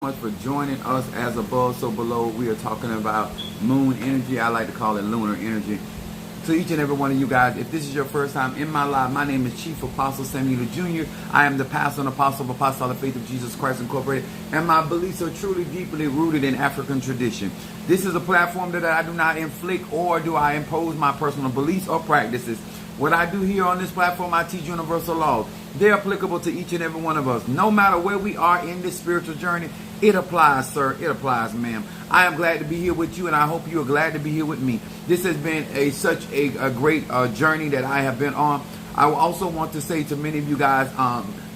Much for joining us as above, so below. We are talking about moon energy. I like to call it lunar energy. To each and every one of you guys, if this is your first time in my life, my name is Chief Apostle Samuel Jr. I am the pastor and apostle of Apostolic Faith of Jesus Christ Incorporated, and my beliefs are truly deeply rooted in African tradition. This is a platform that I do not inflict or do I impose my personal beliefs or practices. What I do here on this platform, I teach universal laws. They're applicable to each and every one of us. No matter where we are in this spiritual journey, it applies, sir. It applies, ma'am. I am glad to be here with you, and I hope you are glad to be here with me. This has been such a great journey that I have been on. I also want to say to many of you guys,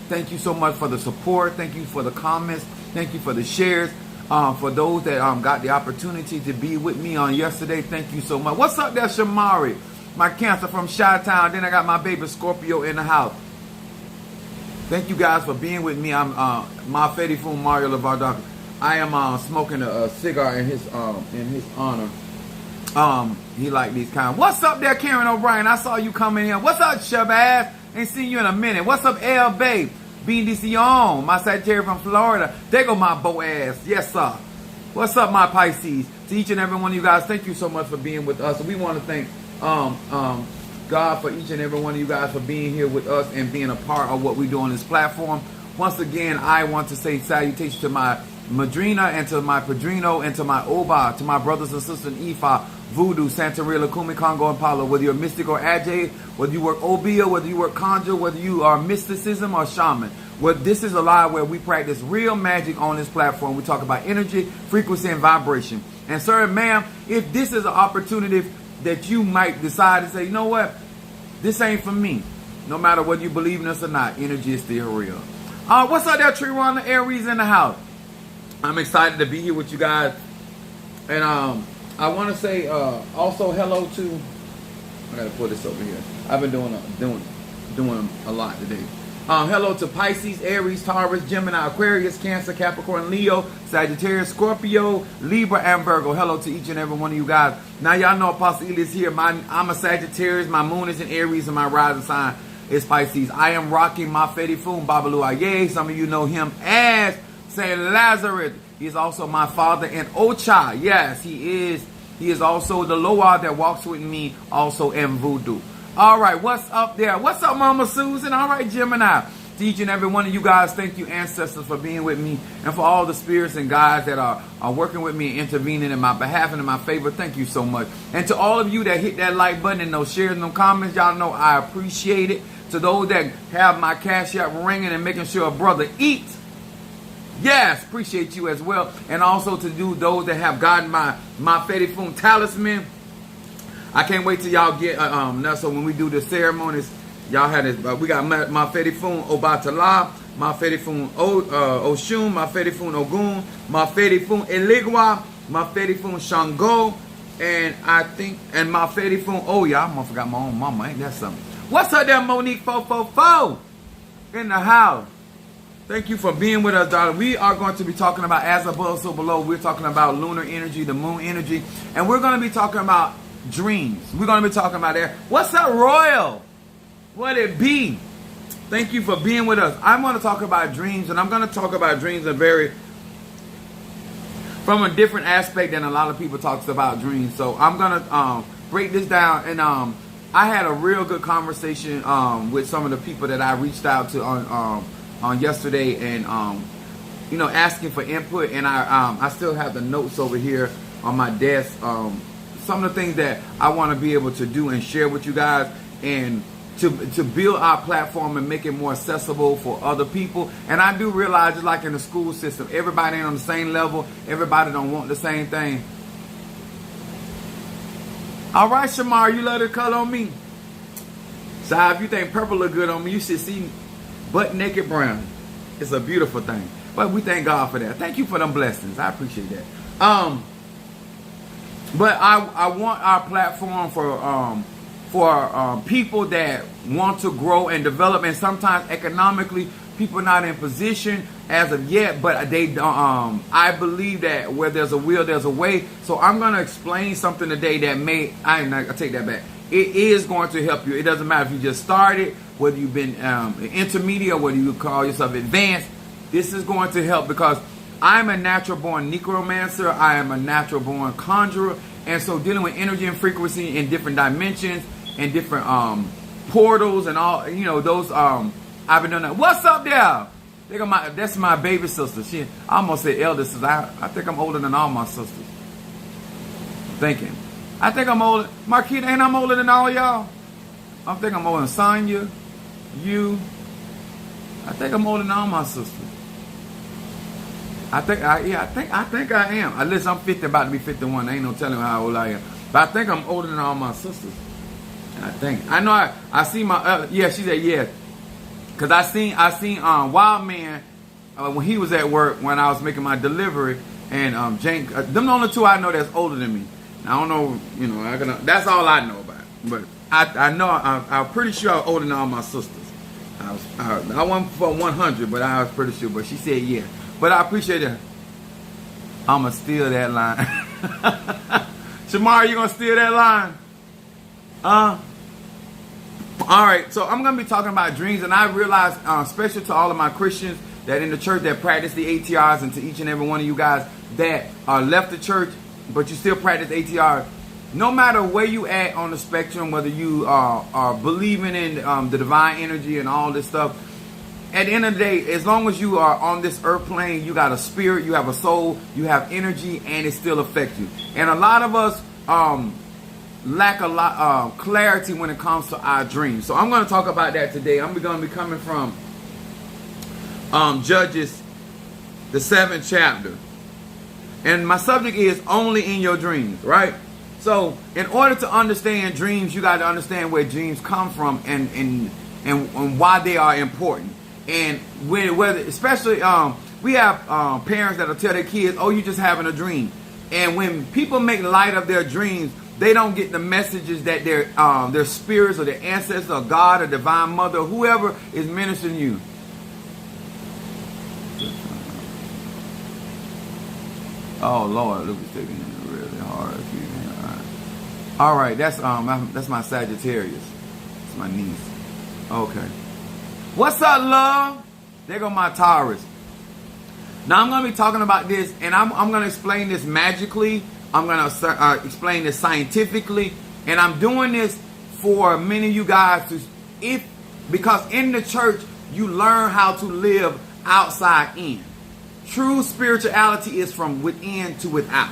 thank you so much for the support. Thank you for the comments. Thank you for the shares. For those that got the opportunity to be with me on yesterday, thank you so much. What's up there, Shamari? My Cancer from Chi-Town. Then I got my baby Scorpio in the house. Thank you guys for being with me. I'm Mafedi Fum Mario Lavardoc. I am smoking a cigar in his honor. He like these kind. What's up there, Karen O'Brien? I saw you coming in. What's up, Shabazz? Ain't seen you in a minute. What's up, L Babe? BDC on. My Sagittarius from Florida. There go my Boaz. Yes, sir. What's up, my Pisces? To each and every one of you guys, thank you so much for being with us. We want to thank God for each and every one of you guys for being here with us and being a part of what we do on this platform. Once again, I want to say salutations to my Madrina and to my Padrino and to my Oba, to my brothers and sisters in Ifa, Voodoo, Santeria, Lakumi, Congo, and Palo. Whether you're mystic or Ajay, whether you work Obia, whether you work Conjure, whether you are mysticism or shaman. Well, this is a live where we practice real magic on this platform. We talk about energy, frequency, and vibration. And sir, ma'am, if this is an opportunity that you might decide to say, you know what, this ain't for me. No matter whether you believe in us or not, energy is still real. What's up there, Triwana Aries in the house? I'm excited to be here with you guys. And I want to say also hello to, I got to put this over here. I've been doing a lot today. Hello to Pisces, Aries, Taurus, Gemini, Aquarius, Cancer, Capricorn, Leo, Sagittarius, Scorpio, Libra, and Virgo. Hello to each and every one of you guys. Now y'all know Apostle Eli is here. I'm a Sagittarius. My moon is in Aries, and my rising sign is Pisces. I am rocking my Fedi Fum Babalu Aye. Some of you know him as Saint Lazarus. He is also my father in Ocha. Yes, he is. He is also the Loa that walks with me, also in Voodoo. All right, what's up there? What's up, Mama Susan? All right, Gemini. To each and every one of you guys, thank you, ancestors, for being with me, and for all the spirits and guides that are working with me, intervening in my behalf and in my favor. Thank you so much. And to all of you that hit that like button and those shares and those comments, y'all know I appreciate it. To those that have my cash app ringing and making sure a brother eats, yes, appreciate you as well. And also to those that have gotten my Fedi Fum talisman. I can't wait till y'all get so when we do the ceremonies, y'all had this. We got my Fedi Fum Obatala, my Fedi Fum Oshun, my Fedi Fum Ogun, my Fedi Fum Eligwa, my Fedi Fum Shango, and my Fedi Fum Oya. I forgot my own mama. Ain't that something? What's up there, Monique 444 in the house? Thank you for being with us, darling. We are going to be talking about as above, so below. We're talking about lunar energy, the moon energy, and we're going to be talking about dreams. We're going to be talking about that. What's up, Royal? What it be? Thank you for being with us. I'm going to talk about dreams, and I'm going to talk about dreams from a different aspect than a lot of people talks about dreams. So I'm going to break this down, and I had a real good conversation with some of the people that I reached out to on yesterday, and asking for input, and I still have the notes over here on my desk. Some of the things that I want to be able to do and share with you guys, and to build our platform and make it more accessible for other people. And I do realize, just like in the school system, everybody ain't on the same level. Everybody don't want the same thing. All right, Shamar, you love the color on me. So if you think purple look good on me, you should see butt naked brown. It's a beautiful thing. But we thank God for that. Thank you for them blessings. I appreciate that. But I want our platform for people that want to grow and develop, and sometimes economically people are not in position as of yet, but they don't. I believe that where there's a will, there's a way. So I'm going to explain something today that I take that back. It is going to help you. It doesn't matter if you just started, whether you've been intermediate, whether you call yourself advanced. This is going to help because I am a natural born necromancer. I am a natural born conjurer. And so dealing with energy and frequency in different dimensions and different portals and all, you know, those I've been doing that. What's up there? That's my baby sister. I almost said elder sister. I think I'm older than all my sisters. Thinking. I think I'm older. Marquita, ain't I'm older than all y'all? I think I'm older than Sonya, you. I think I'm older than all my sisters. I think I am. Listen, I'm 50, about to be 51. Ain't no telling how old I am. But I think I'm older than all my sisters. I know I see my yeah, she said yeah. Cause I seen Wild Man when he was at work when I was making my delivery, and Jane, them the only two I know that's older than me. I don't know, you know, that's all I know about it. But I know I'm pretty sure I'm older than all my sisters. I wasn't for 100, but I was pretty sure. But she said yeah. But I appreciate it. I'ma steal that line. Shamar, you gonna steal that line? Alright, so I'm going to be talking about dreams, and I realize, special to all of my Christians that in the church that practice the ATRs, and to each and every one of you guys that left the church, but you still practice ATR, no matter where you at on the spectrum, whether you are believing in the divine energy and all this stuff, at the end of the day, as long as you are on this earth plane, you got a spirit, you have a soul, you have energy, and it still affects you. And a lot of us lack a lot of clarity when it comes to our dreams. So I'm going to talk about that today. I'm going to be coming from Judges, the 7th chapter. And my subject is only in your dreams, right? So in order to understand dreams, you got to understand where dreams come from and why they are important. And whether especially we have parents that'll tell their kids, oh, you just having a dream. And when people make light of their dreams, they don't get the messages that their spirits or their ancestors or God or divine mother or whoever is ministering you. Oh Lord, Luke is taking it really hard. All right, that's my Sagittarius. It's my niece. Okay. What's up, love? There go my Taurus. Now I'm going to be talking about this, and I'm going to explain this magically. I'm going to explain this scientifically, and I'm doing this for many of you guys because in the church you learn how to live outside in. True spirituality is from within to without.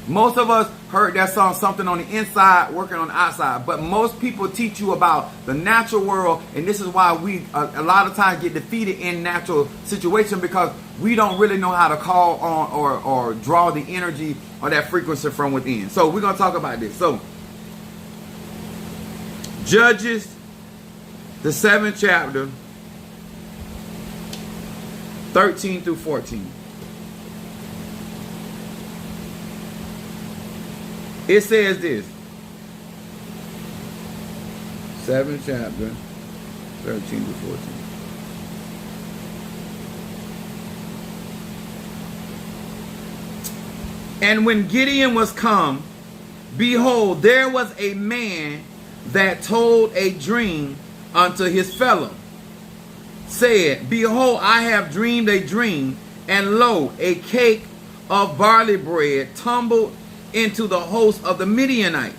Most of us heard that song, something on the inside, working on the outside. But most people teach you about the natural world, and this is why we a lot of times get defeated in natural situations, because we don't really know how to call on or draw the energy or that frequency from within. So we're going to talk about this. So Judges, the 7th chapter, 13 through 14. It says this. 7th chapter, 13 to 14. And when Gideon was come, behold, there was a man that told a dream unto his fellow, said, behold, I have dreamed a dream, and lo, a cake of barley bread tumbled into the host of the Midianites,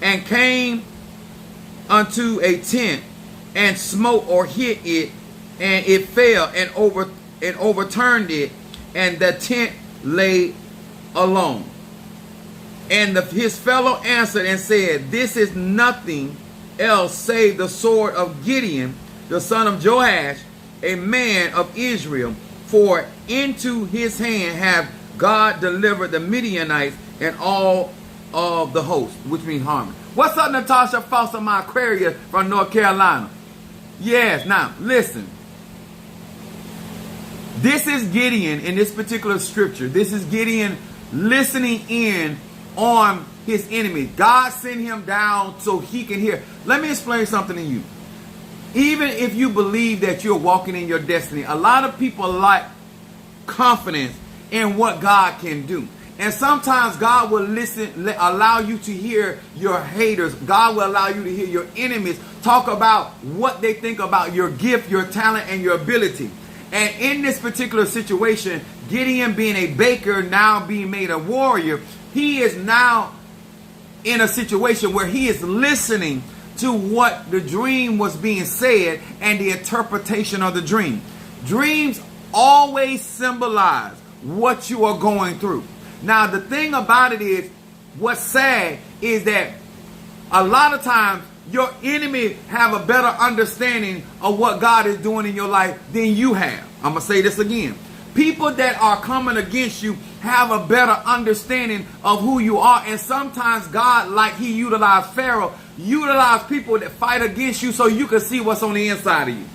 and came unto a tent, and smote or hit it, and it fell and overturned it, and the tent lay alone. And his fellow answered and said, this is nothing else save the sword of Gideon, the son of Joash, a man of Israel, for into his hand have God delivered the Midianites and all of the host, which means harmony. What's up, Natasha Foster, my Aquarius from North Carolina? Yes, now listen. This is Gideon in this particular scripture. This is Gideon listening in on his enemy. God sent him down so he can hear. Let me explain something to you. Even if you believe that you're walking in your destiny, a lot of people lack confidence in what God can do. And sometimes God will allow you to hear your haters. God will allow you to hear your enemies talk about what they think about your gift, your talent, and your ability. And in this particular situation, Gideon being a baker, now being made a warrior, he is now in a situation where he is listening to what the dream was being said and the interpretation of the dream. Dreams always symbolize what you are going through. Now, the thing about it is, what's sad is that a lot of times your enemy have a better understanding of what God is doing in your life than you have. I'm going to say this again. People that are coming against you have a better understanding of who you are. And sometimes God, like he utilized Pharaoh, utilized people that fight against you so you can see what's on the inside of you.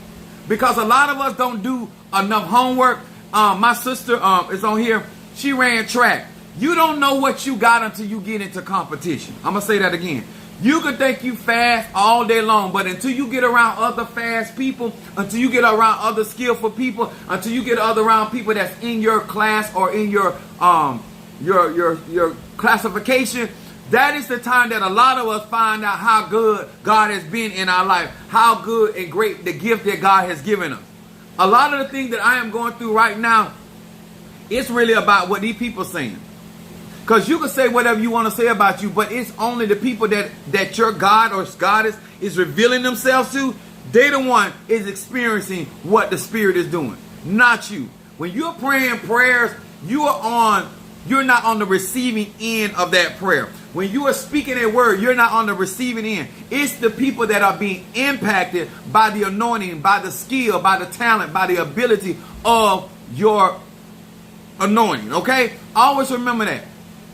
Because a lot of us don't do enough homework. My sister is on here. She ran track. You don't know what you got until you get into competition. I'm going to say that again. You could think you fast all day long, but until you get around other fast people, until you get around other skillful people, until you get around people that's in your class or in your classification, that is the time that a lot of us find out how good God has been in our life, how good and great the gift that God has given us. A lot of the things that I am going through right now, it's really about what these people are saying. Because you can say whatever you want to say about you, but it's only the people that your God or goddess is revealing themselves to. They the one is experiencing what the Spirit is doing, not you. When you're praying prayers, you're not on the receiving end of that prayer. When you are speaking a word, you're not on the receiving end. It's the people that are being impacted by the anointing, by the skill, by the talent, by the ability of your anointing. Okay? Always remember that.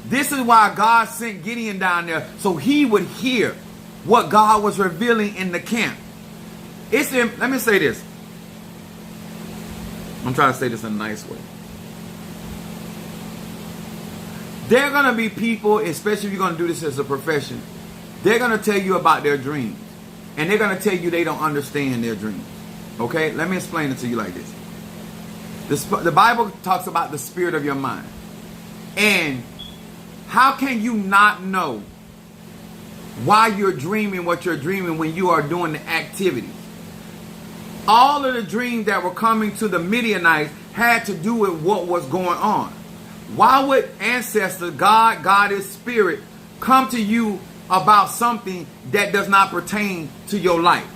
This is why God sent Gideon down there, so he would hear what God was revealing in the camp. Let me say this. I'm trying to say this in a nice way. There are going to be people, especially if you're going to do this as a profession, they're going to tell you about their dreams. And they're going to tell you they don't understand their dreams. Okay? Let me explain it to you like this. The Bible talks about the spirit of your mind. And how can you not know why you're dreaming what you're dreaming when you are doing the activities? All of the dreams that were coming to the Midianites had to do with what was going on. Why would ancestor, God, Goddess, Spirit come to you about something that does not pertain to your life?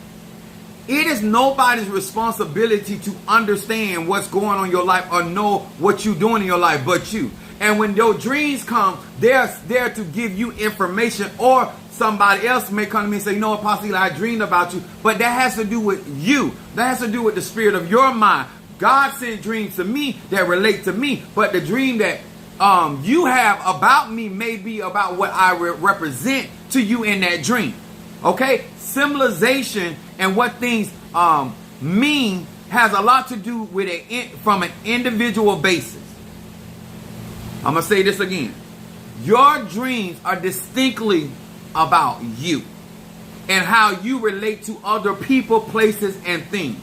It is nobody's responsibility to understand what's going on in your life or know what you're doing in your life but you. And when your dreams come, they're there to give you information, or somebody else may come to me and say, you know, Apostle Eli, I dreamed about you. But that has to do with you. That has to do with the spirit of your mind. God sent dreams to me that relate to me. But the dream that you have about me may be about what I represent to you in that dream. Okay? Symbolization and what things mean has a lot to do with from an individual basis. I'm going to say this again. Your dreams are distinctly about you and how you relate to other people, places, and things.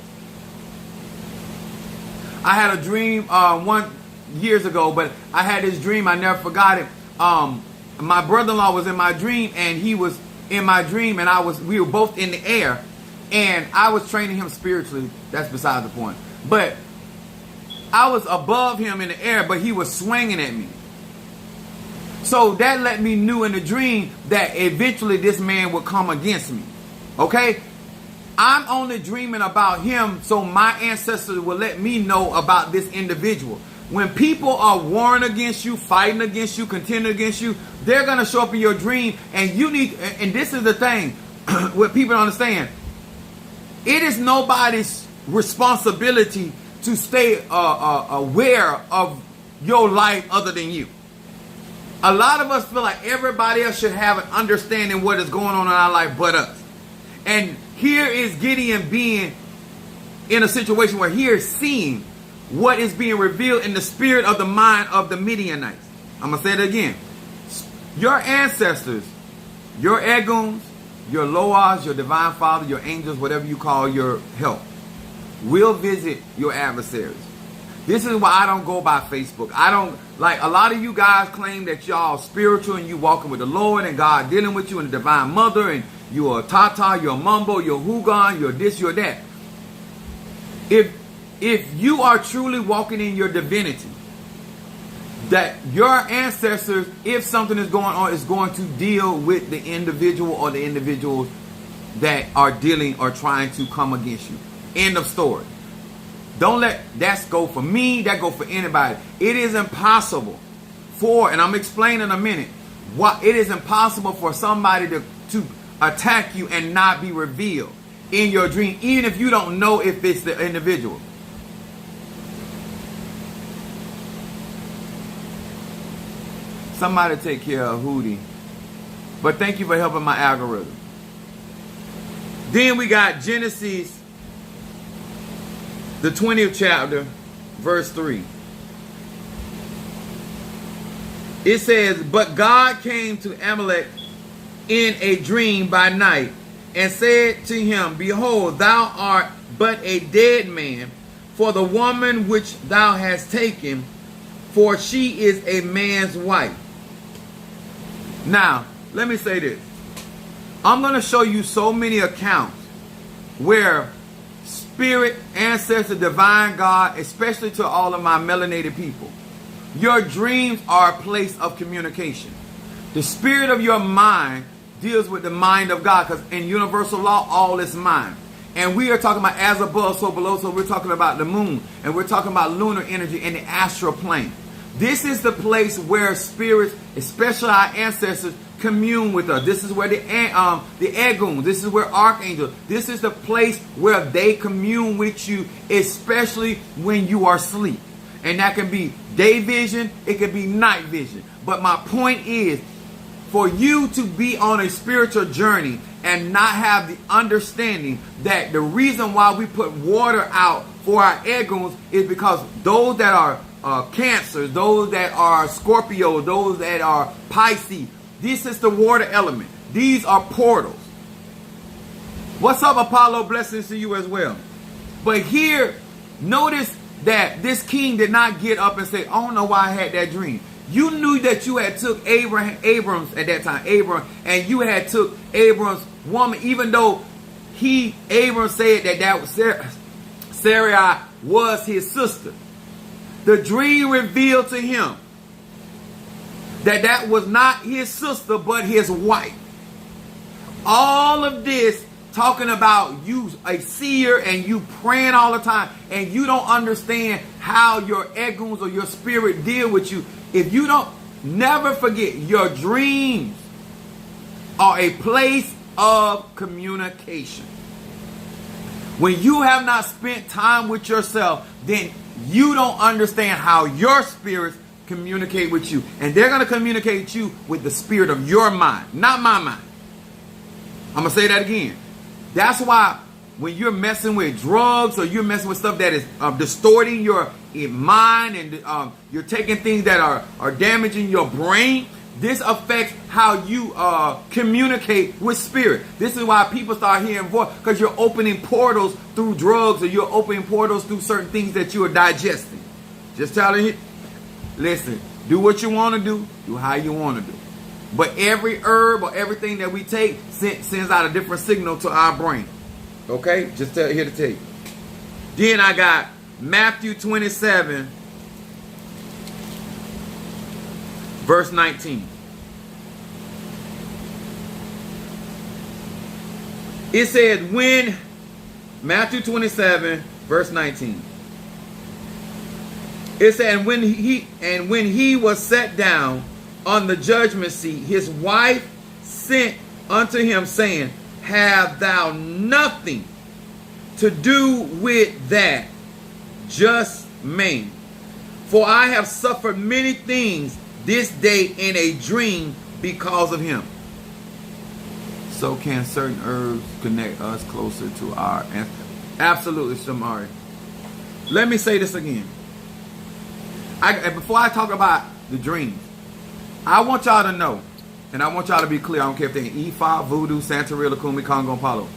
I had a dream years ago, but I had this dream. I never forgot it. My brother-in-law was in my dream, and he was in my dream, and we were both in the air, and I was training him spiritually. That's beside the point. But I was above him in the air, but he was swinging at me. So that let me know in the dream that eventually this man would come against me. Okay? I'm only dreaming about him so my ancestors will let me know about this individual. When people are warring against you, fighting against you, contending against you, they're going to show up in your dream, and you need, and this is the thing, what people don't understand. It is nobody's responsibility to stay aware of your life other than you. A lot of us feel like everybody else should have an understanding what is going on in our life but us. And here is Gideon being in a situation where he is seeing what is being revealed in the spirit of the mind of the Midianites. I'm going to say it again. Your ancestors, your Eguns, your Loas, your divine father, your angels, whatever you call your help, will visit your adversaries. This is why I don't go by Facebook. I don't, like a lot of you guys claim that y'all spiritual and you walking with the Lord and God dealing with you and the divine mother and you're a Tata, you're a Mumbo, you're Hugon, you're this, you're that. If you are truly walking in your divinity that your ancestors, if something is going on, is going to deal with the individual or the individuals that are dealing or trying to come against you. End of story. Don't let that go for me, that go for anybody. It is impossible for, and I'm explaining in a minute, what it is impossible for somebody to attack you and not be revealed in your dream, even if you don't know if it's the individual. Somebody take care of Hootie. But thank you for helping my algorithm. Then we got Genesis, the 20th chapter, verse 3. It says, but God came to Amalek in a dream by night and said to him, behold, thou art but a dead man, for the woman which thou hast taken, for she is a man's wife. Now, let me say this. I'm going to show you so many accounts where spirit, ancestor, divine God, especially to all of my melanated people, your dreams are a place of communication. The spirit of your mind deals with the mind of God, because in universal law, all is mind. And we are talking about as above, so below, so we're talking about the moon, and we're talking about lunar energy in the astral plane. This is the place where spirits, especially our ancestors, commune with us. This is where the Egun, this is where archangels, this is the place where they commune with you, especially when you are asleep. And that can be day vision, it can be night vision. But my point is, for you to be on a spiritual journey and not have the understanding that the reason why we put water out for our Eguns is because those that are Cancers, those that are Scorpio, those that are Pisces, this is the water element. These are portals. What's up, Apollo? Blessings to you as well. But here, notice that this king did not get up and say, I don't know why I had that dream. You knew that you had took Abrams at that time, Abram, and you had took Abram's woman, even though Abram said that was Sarai was his sister. The dream revealed to him that was not his sister, but his wife. All of this talking about you, a seer, and you praying all the time, and you don't understand how your Eguns or your spirit deal with you. If you don't, never forget, your dreams are a place of communication. When you have not spent time with yourself, then you don't understand how your spirits communicate with you. And they're going to communicate with you with the spirit of your mind, not my mind. I'm going to say that again. That's why when you're messing with drugs or you're messing with stuff that is distorting your mind and you're taking things that are damaging your brain, this affects how you communicate with spirit. This is why people start hearing voice, because you're opening portals through drugs, or you're opening portals through certain things that you are digesting. Just telling you, listen, do what you want to do how you want to do. But every herb or everything that we take sends out a different signal to our brain. Okay? Just here to tell you. Then I got Matthew 27, verse 19. It said, Matthew 27, verse 19. It said, when he was set down on the judgment seat, his wife sent unto him, saying, have thou nothing to do with that just man? For I have suffered many things this day in a dream because of him. So can certain herbs connect us closer to our ancestors? Absolutely, Shamari. Let me say this again. Before I talk about the dreams, I want y'all to know, and I want y'all to be clear. I don't care if they're in Ifa, Voodoo, Santeria, Lakumi, Congo, and Palo.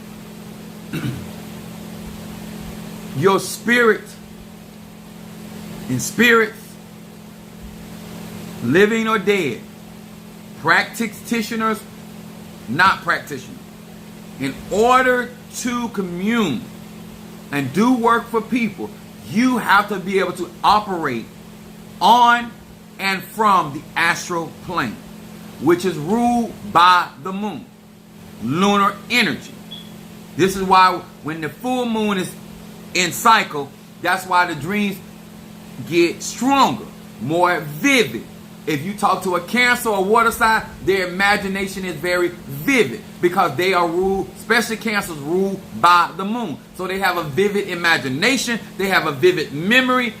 Your spirit and spirits, living or dead, practitioners, not practitioners, in order to commune and do work for people, you have to be able to operate on and from the astral plane, which is ruled by the moon, lunar energy. This is why when the full moon is in cycle, that's why the dreams get stronger, more vivid. If you talk to a Cancer or water sign, their imagination is very vivid because they are ruled, especially Cancers, ruled by the moon. So they have a vivid imagination. They have a vivid memory.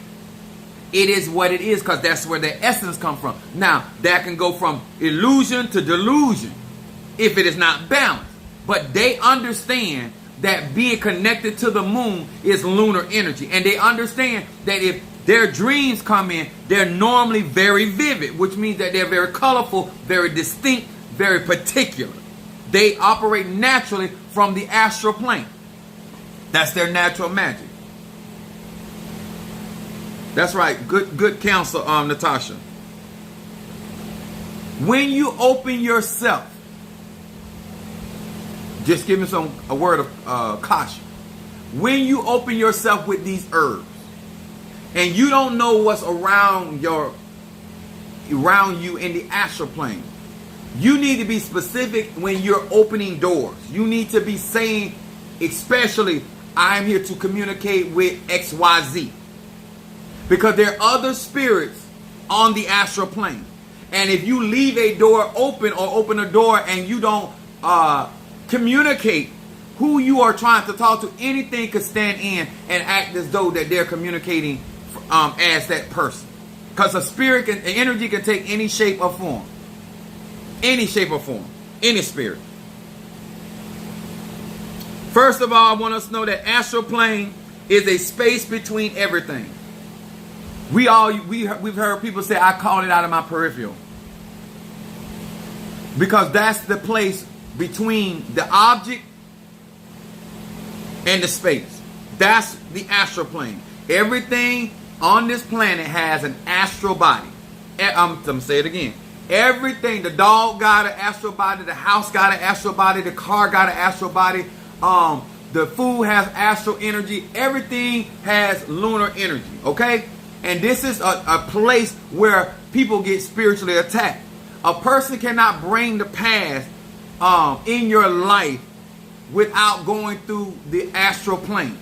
It is what it is because that's where their essence comes from. Now, that can go from illusion to delusion if it is not balanced. But they understand that being connected to the moon is lunar energy. And they understand that if their dreams come in, they're normally very vivid, which means that they're very colorful, very distinct, very particular. They operate naturally from the astral plane. That's their natural magic. That's right. Good counsel, Natasha. When you open yourself, just give me a word of caution. When you open yourself with these herbs, and you don't know what's around you in the astral plane, you need to be specific when you're opening doors. You need to be saying, especially, I'm here to communicate with XYZ. Because there are other spirits on the astral plane. And if you leave a door open or open a door and you don't communicate who you are trying to talk to, anything could stand in and act as though that they're communicating as that person. Because a spirit, an energy can take any shape or form. Any shape or form. Any spirit. First of all, I want us to know that astral plane is a space between everything. We've heard people say, I call it out of my peripheral. Because that's the place between the object and the space. That's the astral plane. Everything on this planet has an astral body. I'm going to say it again. Everything, the dog got an astral body, the house got an astral body, the car got an astral body, the food has astral energy, everything has lunar energy, okay? And this is a place where people get spiritually attacked. A person cannot bring the past in your life without going through the astral plane.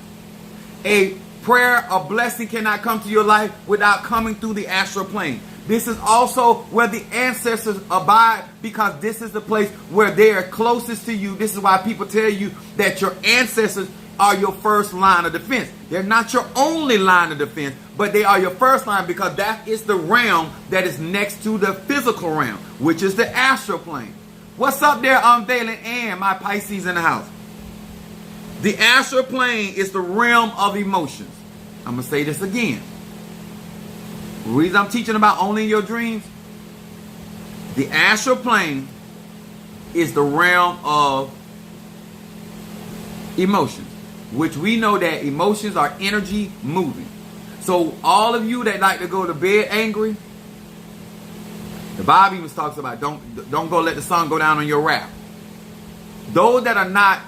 A prayer, a blessing cannot come to your life without coming through the astral plane. This is also where the ancestors abide, because this is the place where they are closest to you. This is why people tell you that your ancestors are your first line of defense. They're not your only line of defense, but they are your first line, because that is the realm that is next to the physical realm, which is the astral plane. What's up there, Valen and my Pisces in the house? The astral plane is the realm of emotions. I'm going to say this again. The reason I'm teaching about only your dreams, the astral plane is the realm of emotions, which we know that emotions are energy moving. So all of you that like to go to bed angry, the Bible even talks about don't go let the sun go down on your wrath. Those that are not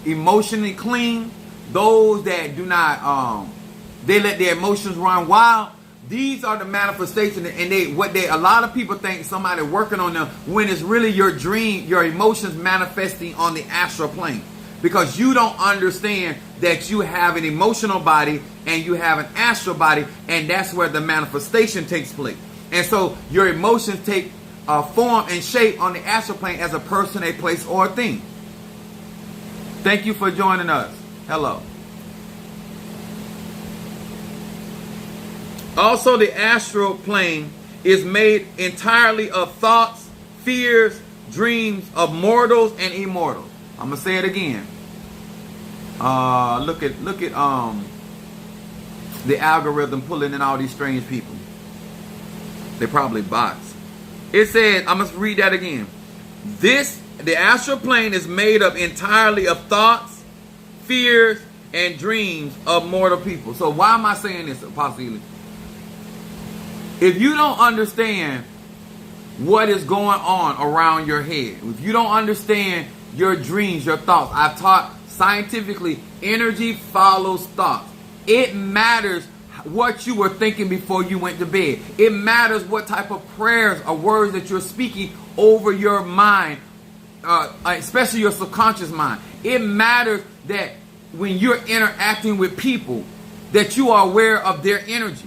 emotionally clean, those that do not they let their emotions run wild, these are the manifestations. And a lot of people think somebody working on them, when it's really your dream, your emotions manifesting on the astral plane. Because you don't understand that you have an emotional body and you have an astral body, and that's where the manifestation takes place. And so your emotions take form and shape on the astral plane as a person, a place, or a thing. Thank you for joining us. Hello. Also, the astral plane is made entirely of thoughts, fears, dreams of mortals and immortals. I'm gonna say it again. Look at the algorithm pulling in all these strange people. They probably bots. It says, I must read that again. The astral plane is made up entirely of thoughts, fears, and dreams of mortal people. So why am I saying this, Apostle Ely? If you don't understand what is going on around your head, if you don't understand your dreams, your thoughts, I've taught scientifically, energy follows thoughts. It matters what you were thinking before you went to bed. It matters what type of prayers or words that you're speaking over your mind, especially your subconscious mind. It matters that when you're interacting with people, that you are aware of their energy.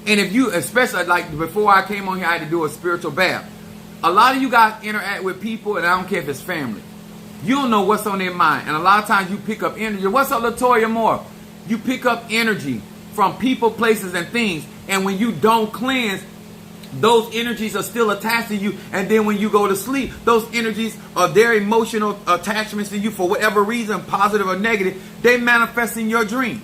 And if you, especially like before I came on here, I had to do a spiritual bath. A lot of you guys interact with people, and I don't care if it's family. You don't know what's on their mind. And a lot of times you pick up energy. What's up, Latoya Moore? You pick up energy from people, places, and things. And when you don't cleanse, those energies are still attached to you. And then when you go to sleep, those energies are their emotional attachments to you for whatever reason, positive or negative, they manifest in your dreams.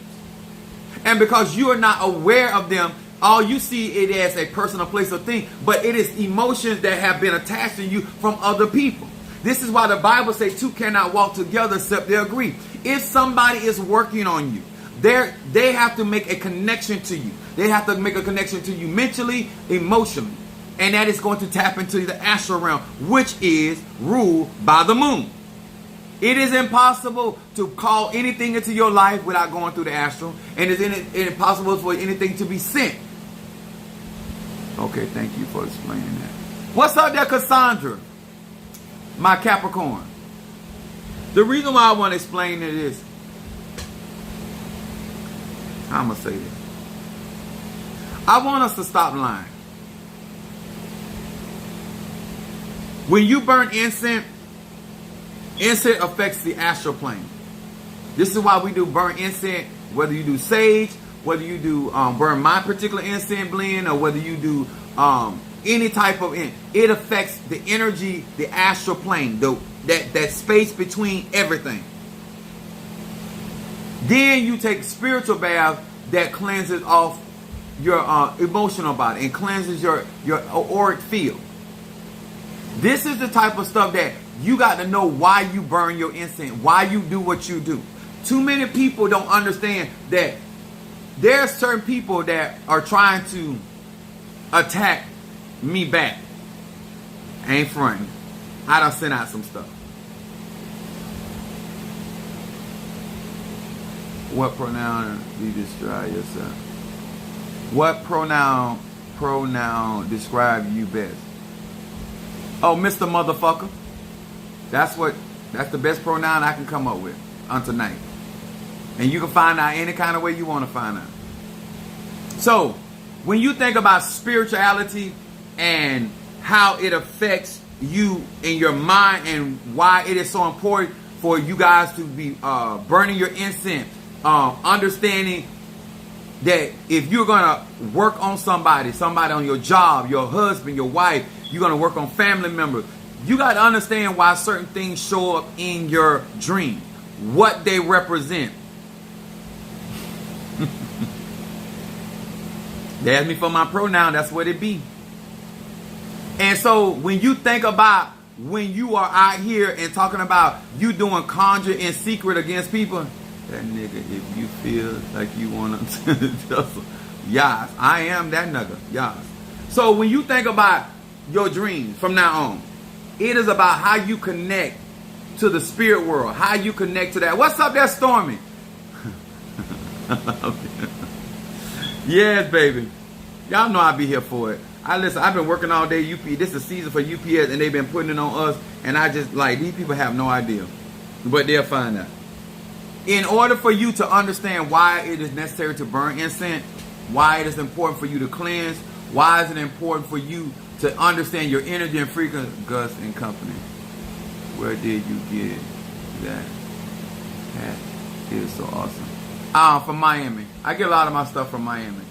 And because you are not aware of them, all you see it as a personal place or thing, but it is emotions that have been attached to you from other people. This is why the Bible says two cannot walk together except they agree. If somebody is working on you, they have to make a connection to you. They have to make a connection to you mentally, emotionally. And that is going to tap into the astral realm, which is ruled by the moon. It is impossible to call anything into your life without going through the astral. And it's impossible for anything to be sent. Okay, thank you for explaining that. What's up there, Cassandra? My Capricorn. The reason why I want to explain it is, I'm going to say this. I want us to stop lying. When you burn incense, incense affects the astral plane. This is why we do burn incense, whether you do sage, whether you do burn my particular incense blend, or whether you do any type of it affects the energy, the astral plane, that space between everything. Then you take spiritual bath that cleanses off your emotional body and cleanses your auric field. This is the type of stuff that you got to know why you burn your incense, why you do what you do. Too many people don't understand that there are certain people that are trying to attack me back. I ain't fronting. I done sent out some stuff. What pronoun do you describe yourself? What pronoun describe you best? Oh, Mr. Motherfucker. That's the best pronoun I can come up with on tonight. And you can find out any kind of way you want to find out. So, when you think about spirituality and how it affects you in your mind and why it is so important for you guys to be burning your incense, understanding that if you're going to work on somebody on your job, your husband, your wife, you're going to work on family members, you got to understand why certain things show up in your dream, what they represent. They asked me for my pronoun, that's what it be. And so when you think about when you are out here and talking about you doing conjure in secret against people, that nigga, if you feel like you want to just, yes, I am that nigga, yes. So when you think about your dreams from now on, it is about how you connect to the spirit world, how you connect to that. What's up there, Stormy? Yes, baby. Y'all know I'll be here for it. I've been working all day. This is season for UPS, and they've been putting it on us. And I just, like, these people have no idea. But they'll find out. In order for you to understand why it is necessary to burn incense, why it is important for you to cleanse, why is it important for you to understand your energy and frequency, Gus and company. Where did you get that hat? It is so awesome. From Miami. I get a lot of my stuff from Miami.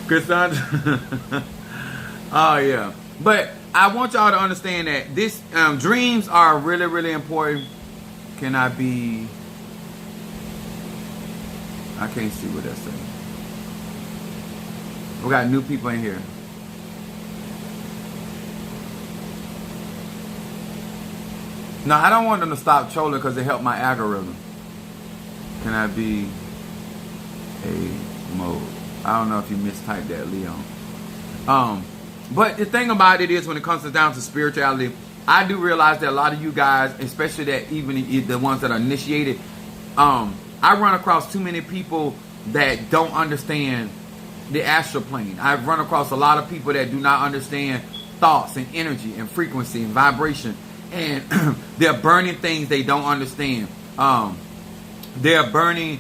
Cassandra. Oh yeah. But I want y'all to understand that this dreams are really, really important. Can I be? I can't see what that's saying. We got new people in here. No, I don't want them to stop trolling because it helped my algorithm. Can I be a mode? I don't know if you mistyped that, Leon. But the thing about it is, when it comes down to spirituality, I do realize that a lot of you guys, especially that even the ones that are initiated, I run across too many people that don't understand the astral plane. I've run across a lot of people that do not understand thoughts and energy and frequency and vibration, and they're burning things they don't understand. They're burning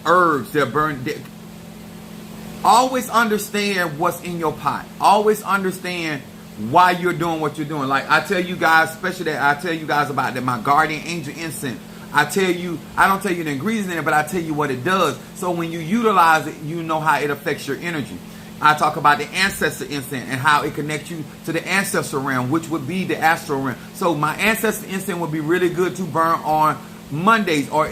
herbs. Always understand what's in your pot. Always understand why you're doing what you're doing. Like I tell you guys, especially that I tell you guys about that my guardian angel incense. I don't tell you the ingredients in it, but I tell you what it does. So when you utilize it, you know how it affects your energy. I talk about the ancestor incense and how it connects you to the ancestor realm, which would be the astral realm. So my ancestor incense would be really good to burn on Mondays or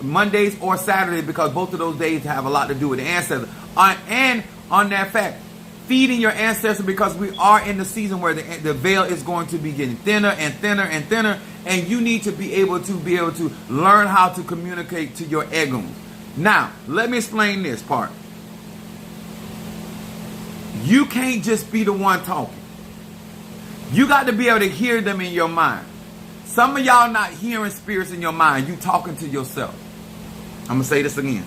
Mondays or Saturdays, because both of those days have a lot to do with the ancestor. And on that fact, feeding your ancestor, because we are in the season where the veil is going to be getting thinner and thinner and thinner, and you need to be able to learn how to communicate to your egoons. Now, let me explain this part. You can't just be the one talking. You got to be able to hear them in your mind. Some of y'all not hearing spirits in your mind. You talking to yourself. I'm going to say this again.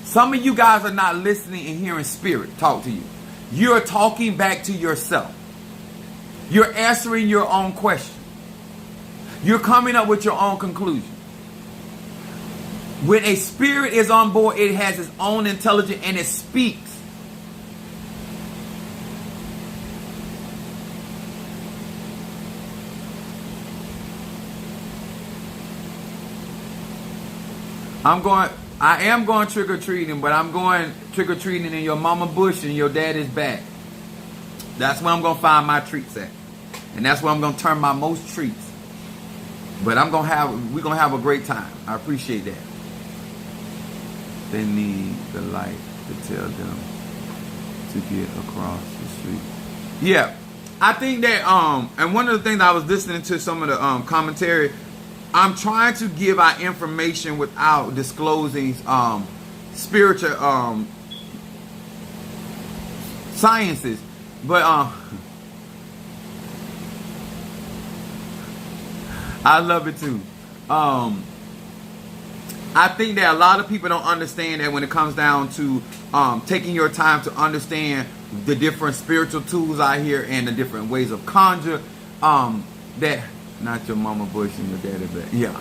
Some of you guys are not listening and hearing spirit talk to you. You're talking back to yourself. You're answering your own question. You're coming up with your own conclusion. When a spirit is on board, it has its own intelligence and it speaks. I am going trick-or-treating, but I'm going trick-or-treating in your mama bush and your daddy's back. That's where I'm going to find my treats at. And that's where I'm going to turn my most treats. But we're going to have a great time. I appreciate that. They need the light to tell them to get across the street. Yeah. I think that, and one of the things I was listening to some of the commentary, I'm trying to give out information without disclosing spiritual sciences, but I love it too. I think that a lot of people don't understand that when it comes down to taking your time to understand the different spiritual tools out here and the different ways of conjure, that. Not your mama bush and your daddy back. Yeah.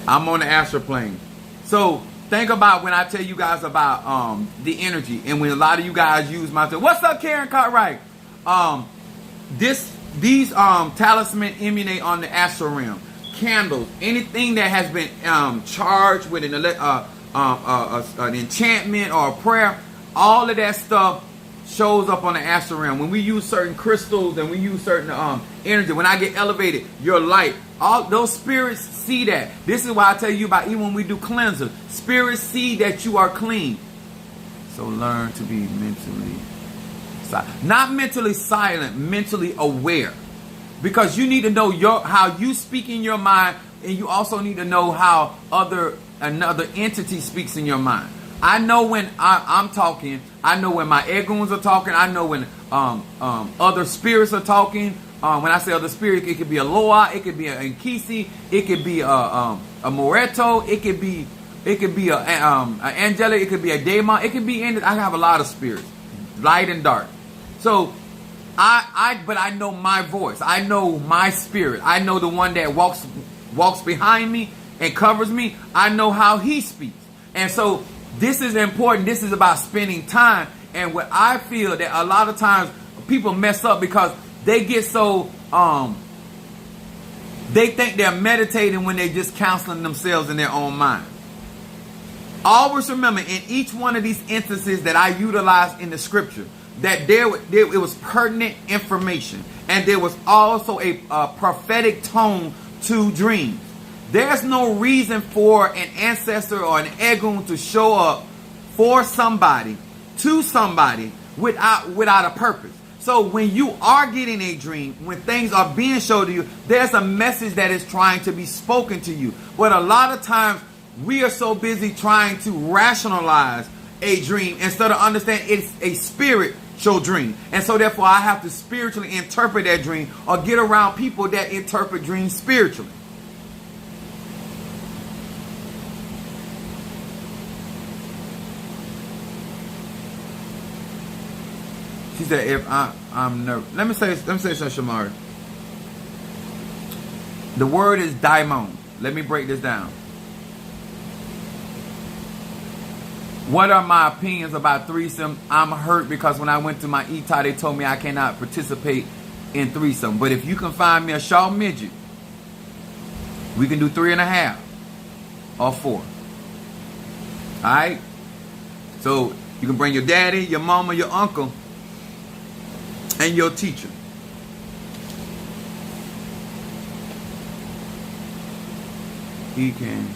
I'm on the astral plane. So think about when I tell you guys about the energy, and when a lot of you guys use my term. What's up, Karen Cartwright? These talisman emanate on the astral realm. Candles, anything that has been charged with an enchantment or a prayer, all of that stuff shows up on the astral realm. When we use certain crystals and we use certain energy, when I get elevated, your light, all those spirits see that. This is why I tell you about, even when we do cleanser, spirits see that you are clean. So learn to be mentally silent. Not mentally silent, mentally aware. Because you need to know how you speak in your mind, and you also need to know how another entity speaks in your mind. I know when I'm talking. I know when my egoons are talking. I know when other spirits are talking. When I say other spirits, it could be a Loa, it could be a Nkisi, it could be a Moreto, it could be a angelic, it could be a Daemon, it could be I have a lot of spirits, light and dark. So but I know my voice. I know my spirit. I know the one that walks behind me and covers me. I know how he speaks. And so this is important. This is about spending time. And what I feel that a lot of times people mess up because they get so, they think they're meditating when they're just counseling themselves in their own mind. Always remember, in each one of these instances that I utilized in the scripture, that it was pertinent information. And there was also a prophetic tone to dreams. There's no reason for an ancestor or an egoon to show up for somebody, to somebody, without a purpose. So when you are getting a dream, when things are being shown to you, there's a message that is trying to be spoken to you. But a lot of times, we are so busy trying to rationalize a dream instead of understanding it's a spirit your dream. And so therefore I have to spiritually interpret that dream or get around people that interpret dreams spiritually. She said, if I'm nervous. Let me say something, Shamari. The word is daimon. Let me break this down. What are my opinions about threesome? I'm hurt because when I went to my ETA, they told me I cannot participate in threesome. But if you can find me a shaw midget, we can do 3.5 or 4. Alright? So you can bring your daddy, your mama, your uncle, and your teacher. He can.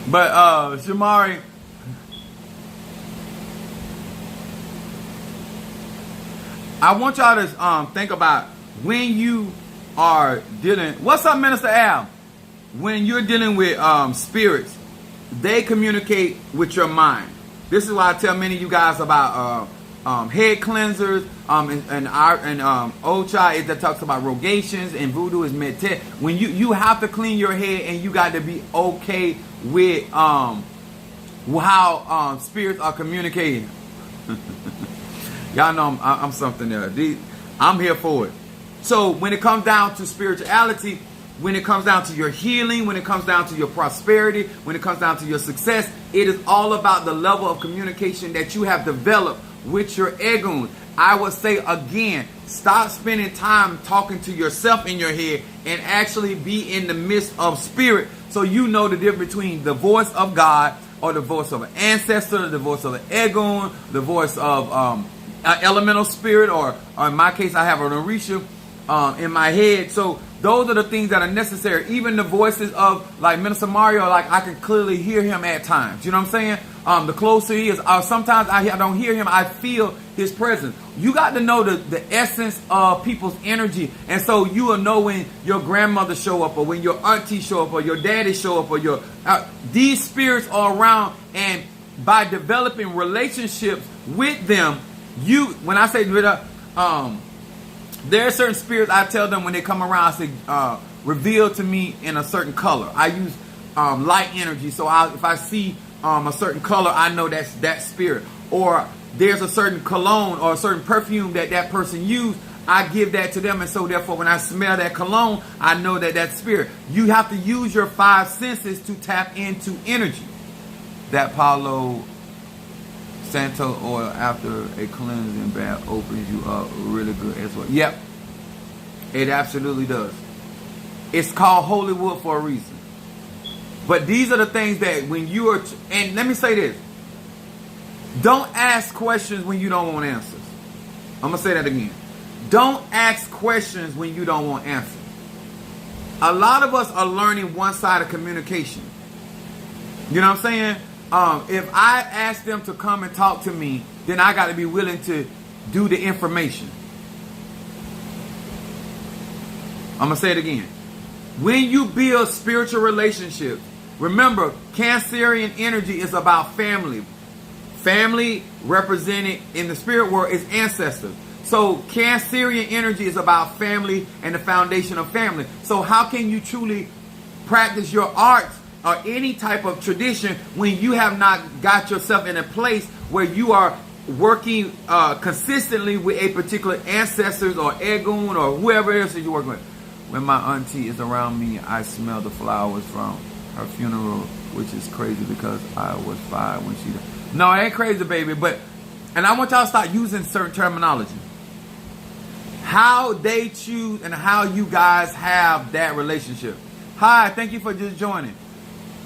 But Shamari, I want y'all to think about when you are dealing. What's up, Minister Al? When you're dealing with spirits, they communicate with your mind. This is why I tell many of you guys about head cleansers, and Ocha is that talks about rogations, and voodoo is metet. When you have to clean your head, and you got to be okay with how spirits are communicating. Y'all know I'm something else. I'm here for it. So when it comes down to spirituality, when it comes down to your healing, when it comes down to your prosperity, when it comes down to your success, it is all about the level of communication that you have developed with your egun. I would say again, stop spending time talking to yourself in your head and actually be in the midst of spirit, so you know the difference between the voice of God or the voice of an ancestor, the voice of an egun, the voice of an elemental spirit, or in my case, I have an Orisha in my head. So those are the things that are necessary. Even the voices of like Minister Mario, like I can clearly hear him at times. You know what I'm saying? The closer he is, sometimes I don't hear him, I feel his presence. You got to know the essence of people's energy. And so you will know when your grandmother show up, or when your auntie show up, or your daddy show up, or your these spirits are around. And by developing relationships with them, when I say there are certain spirits, I tell them when they come around, I say, reveal to me in a certain color. I use light energy. So if I see a certain color, I know that's that spirit. Or there's a certain cologne or a certain perfume that person used, I give that to them. And so therefore, when I smell that cologne, I know that spirit. You have to use your 5 senses to tap into energy. That Palo Santo oil after a cleansing bath opens you up really good as well. Yep, it absolutely does. It's called holy wood for a reason. But these are the things that when you are, and let me say this, don't ask questions when you don't want answers. I'm going to say that again. Don't ask questions when you don't want answers. A lot of us are learning one side of communication. You know what I'm saying? If I ask them to come and talk to me, then I got to be willing to do the information. I'm going to say it again. When you build spiritual relationships, remember, Cancerian energy is about family. Family represented in the spirit world is ancestors. So Cancerian energy is about family and the foundation of family. So how can you truly practice your arts or any type of tradition when you have not got yourself in a place where you are working consistently with a particular ancestors or egun or whoever else you're working with? When my auntie is around me, I smell the flowers from her funeral, which is crazy because I was 5 when she died. No, it ain't crazy, baby. And I want y'all to start using certain terminology. How they choose and how you guys have that relationship. Hi, thank you for just joining.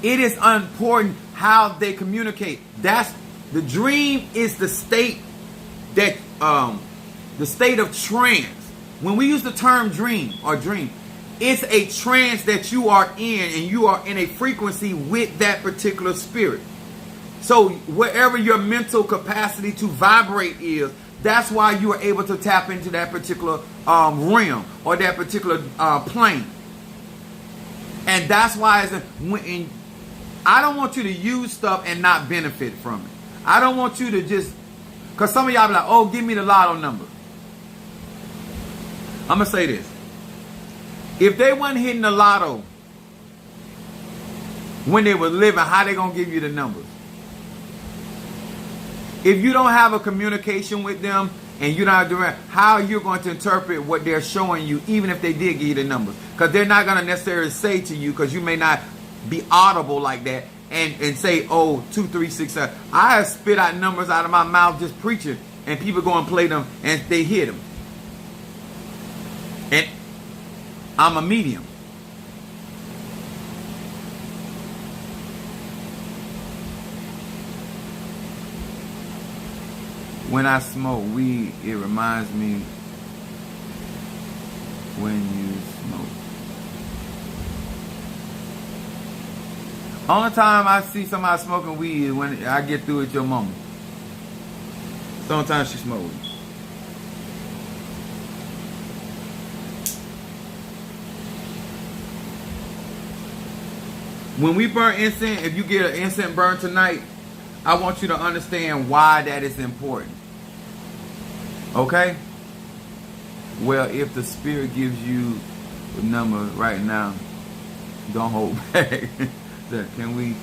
It is important how they communicate. That's the dream is the state that the state of trance. When we use the term dream or dream, it's a trance that you are in, and you are in a frequency with that particular spirit. So wherever your mental capacity to vibrate is, that's why you are able to tap into that particular realm or that particular plane. And that's why I don't want you to use stuff and not benefit from it. I don't want you to just Because some of y'all be like, oh, give me the lotto number. I'm going to say this. If they wasn't hitting the lotto when they were living, how they going to give you the numbers? If you don't have a communication with them and you're not doing, how are you going to interpret what they're showing you, even if they did give you the numbers? Because they're not going to necessarily say to you, because you may not be audible like that, and say, oh, 2, 3, 6, 7. I have spit out numbers out of my mouth just preaching, and people go and play them, and they hit them. And I'm a medium. When I smoke weed, it reminds me when you smoke. Only time I see somebody smoking weed is when I get through with your mama. Sometimes she smokes weed. When we burn incense, if you get an incense burn tonight, I want you to understand why that is important. Okay? Well, if the Spirit gives you the number right now, don't hold back. Can we?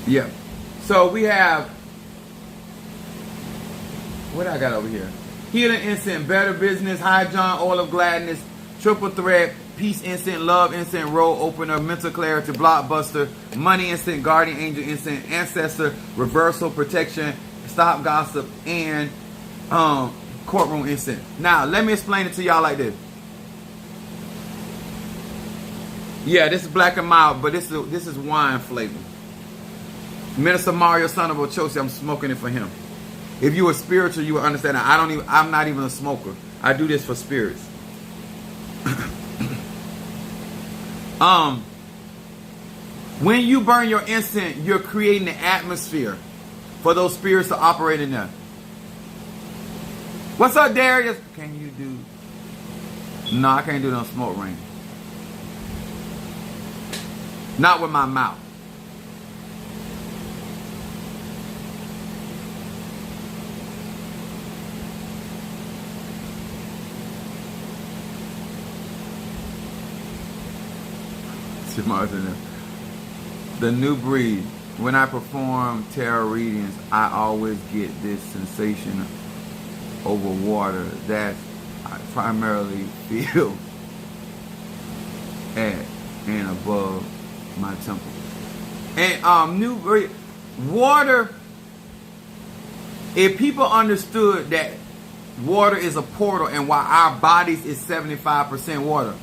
Yeah. So we have, what I got over here? Healing incense, better business, high John, oil of gladness, triple threat, peace incense, love incense, road opener, mental clarity, blockbuster, money incense, guardian angel incense, ancestor, reversal, protection, stop gossip, and courtroom incense. Now, let me explain it to y'all like this. Yeah, this is black and mild, but this is wine flavor. Minister Mario, son of Ochosi, I'm smoking it for him. If you were spiritual, you would understand that I'm not even a smoker. I do this for spirits. When you burn your incense, you're creating an atmosphere for those spirits to operate in there. What's up, Darius? Can you do? No, I can't do no smoke ring. Not with my mouth. The new breed. When I perform tarot readings, I always get this sensation over water that I primarily feel at and above my temple. And new breed water. If people understood that water is a portal and why our bodies is 75% water.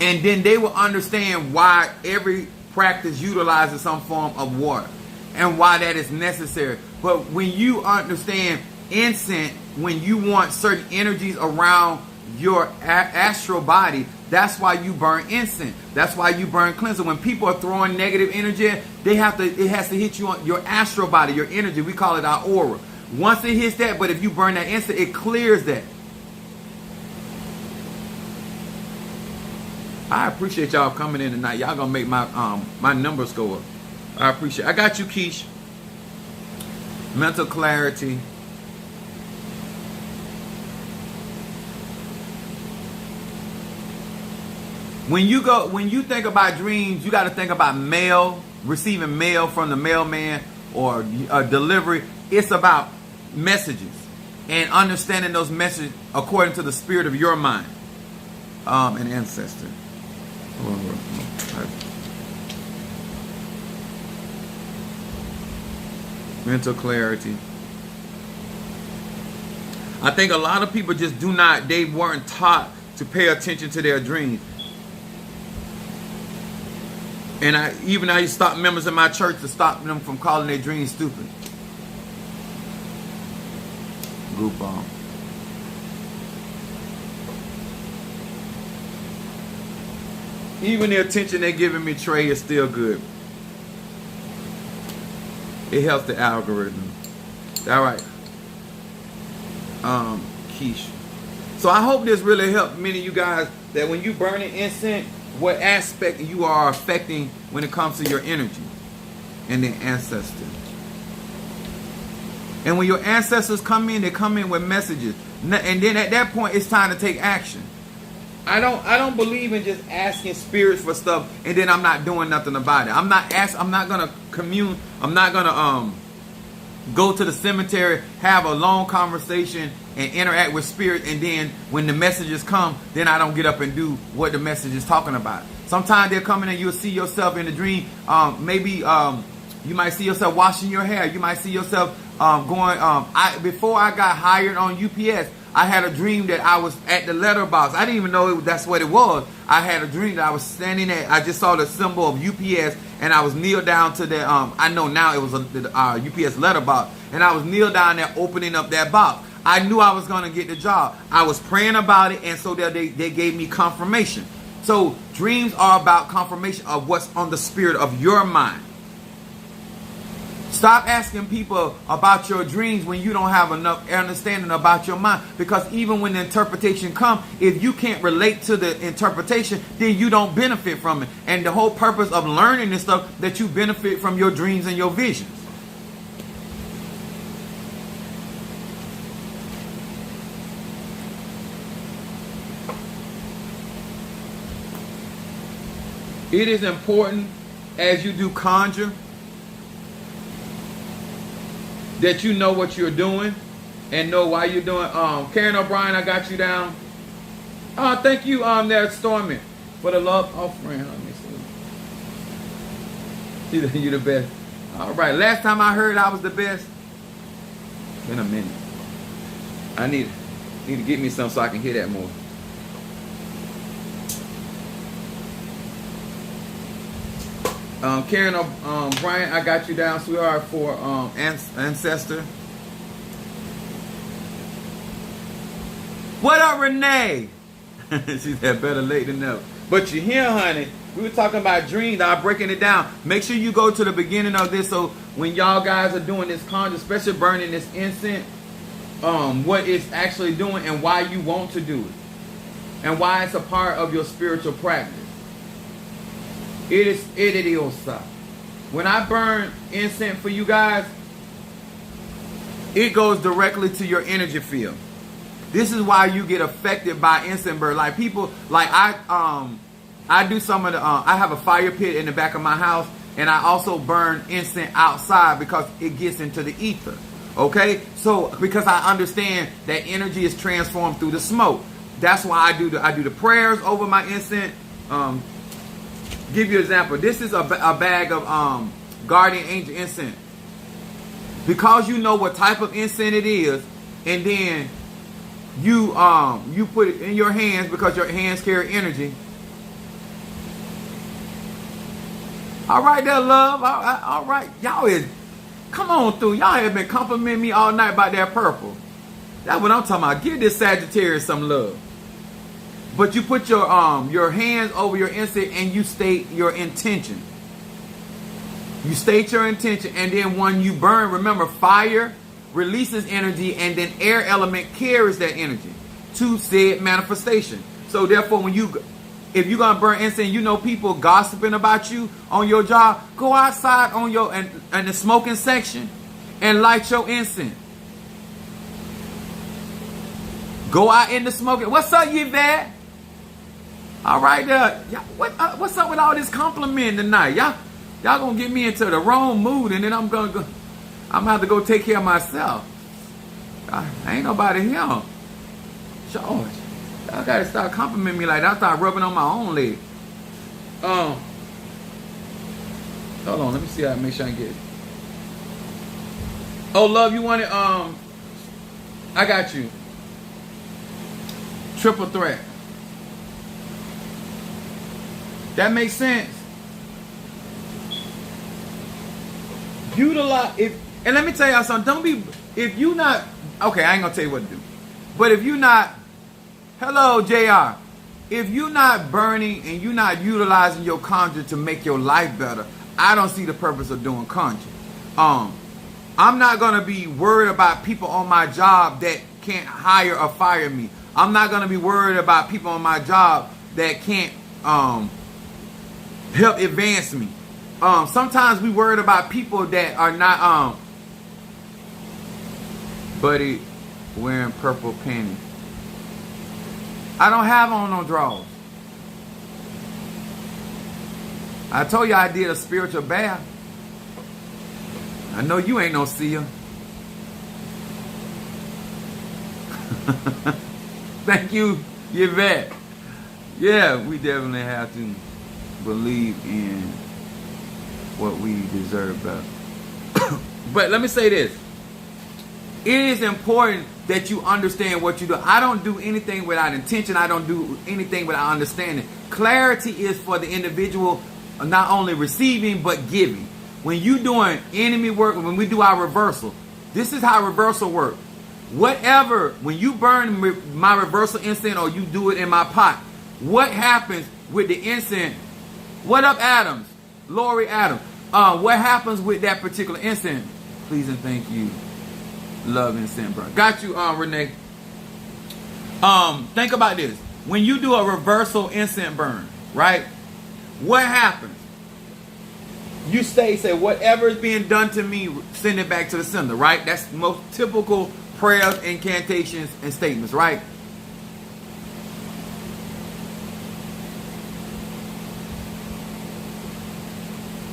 And then they will understand why every practice utilizes some form of water and why that is necessary. But when you understand incense, when you want certain energies around your astral body, that's why you burn incense. That's why you burn cleanser. When people are throwing negative energy, it has to hit you on your astral body, your energy. We call it our aura. Once it hits that, but if you burn that incense, it clears that. I appreciate y'all coming in tonight. Y'all gonna make my numbers go up. I appreciate it. I got you, Keish. Mental clarity. When you think about dreams, you got to think about mail, receiving mail from the mailman or delivery. It's about messages and understanding those messages according to the spirit of your mind and ancestor. Mental clarity. I think a lot of people just they weren't taught to pay attention to their dreams. And I used to stop members in my church to stop them from calling their dreams stupid. Group on. Even the attention they're giving me, Trey, is still good. It helps the algorithm. All right. Keish. So I hope this really helped many of you guys, that when you burn an incense, what aspect you are affecting when it comes to your energy and the ancestors. And when your ancestors come in, they come in with messages. And then at that point, it's time to take action. I don't believe in just asking spirits for stuff and then I'm not doing nothing about it. I'm not gonna commune. I'm not gonna go to the cemetery, have a long conversation and interact with spirit, and then when the messages come, then I don't get up and do what the message is talking about. Sometimes they're coming and you'll see yourself in the dream. Maybe you might see yourself washing your hair. You might see yourself going. Before I got hired on UPS, I had a dream that I was at the letterbox. I didn't even know that's what it was. I had a dream that I was standing at. I just saw the symbol of UPS, and I was kneeled down to the. I know now it was the UPS letterbox, and I was kneeled down there opening up that box. I knew I was going to get the job. I was praying about it, and so that they gave me confirmation. So dreams are about confirmation of what's on the spirit of your mind. Stop asking people about your dreams when you don't have enough understanding about your mind. Because even when the interpretation comes, if you can't relate to the interpretation, then you don't benefit from it. And the whole purpose of learning this stuff, that you benefit from your dreams and your visions. It is important as you do conjure that you know what you're doing and know why you're doing. Karen O'Brien, I got you down. Thank you, there, Stormy, for the love offering. Let me see. You the best. All right. Last time I heard I was the best. In a minute. I need to get me some so I can hear that more. Karen Bryant, I got you down, sweetheart, for ancestor. What up, Renee? She said better late than never. But you hear, honey, we were talking about dreams. I'm breaking it down. Make sure you go to the beginning of this, so when y'all guys are doing this conjure, especially burning this incense, what it's actually doing and why you want to do it, and why it's a part of your spiritual practice. It is idiosa. When I burn incense for you guys, it goes directly to your energy field. This is why you get affected by incense burn. Like people, like I do some of the. I have a fire pit in the back of my house, and I also burn incense outside because it gets into the ether. Okay, so because I understand that energy is transformed through the smoke. That's why I do the prayers over my incense. Give you an example. This is a bag of guardian angel incense. Because you know what type of incense it is, and then you put it in your hands because your hands carry energy. All right, there, love. All right, y'all is come on through. Y'all have been complimenting me all night about that purple. That's what I'm talking about. Give this Sagittarius some love. But you put your hands over your incense and you state your intention. You state your intention, and then when you burn, remember, fire releases energy, and then air element carries that energy to said manifestation. So therefore, if you're gonna burn incense, you know people gossiping about you on your job, go outside on your in the smoking section and light your incense. Go out in the smoking. What's up, Yvette? All right, what's up with all this complimenting tonight? Y'all gonna get me into the wrong mood, and then I'm gonna have to go take care of myself. Ain't nobody here. George, y'all gotta start complimenting me like that. I start rubbing on my own leg. Hold on, let me see how I make sure I get it. Oh, love, you want it? I got you. Triple threat. That makes sense. Utilize it, and let me tell y'all something. Don't be, if you not, okay, I ain't gonna tell you what to do. But if you not, hello, JR. If you're not burning and you're not utilizing your conjure to make your life better, I don't see the purpose of doing conjure. I'm not gonna be worried about people on my job that can't hire or fire me. I'm not going to be worried about people on my job that can't help advance me. Sometimes we worried about people that are not buddy wearing purple panties. I don't have on no drawers. I told you I did a spiritual bath. I know you ain't no seer. Thank you, Yvette. Yeah, we definitely have to believe in what we deserve better. But let me say this. It is important that you understand what you do. I don't do anything without intention. I don't do anything without understanding. Clarity is for the individual not only receiving but giving. When you doing enemy work, when we do our reversal, this is how reversal works. Whatever, when you burn my reversal incense or you do it in my pot, what happens with the incense? What up, Adams? Lori Adams. What happens with that particular incense? Please and thank you. Love incense, bro. Got you, Renee. Think about this. When you do a reversal incense burn, right? What happens? You say, whatever is being done to me, send it back to the sender, right? That's the most typical prayers, incantations, and statements, right?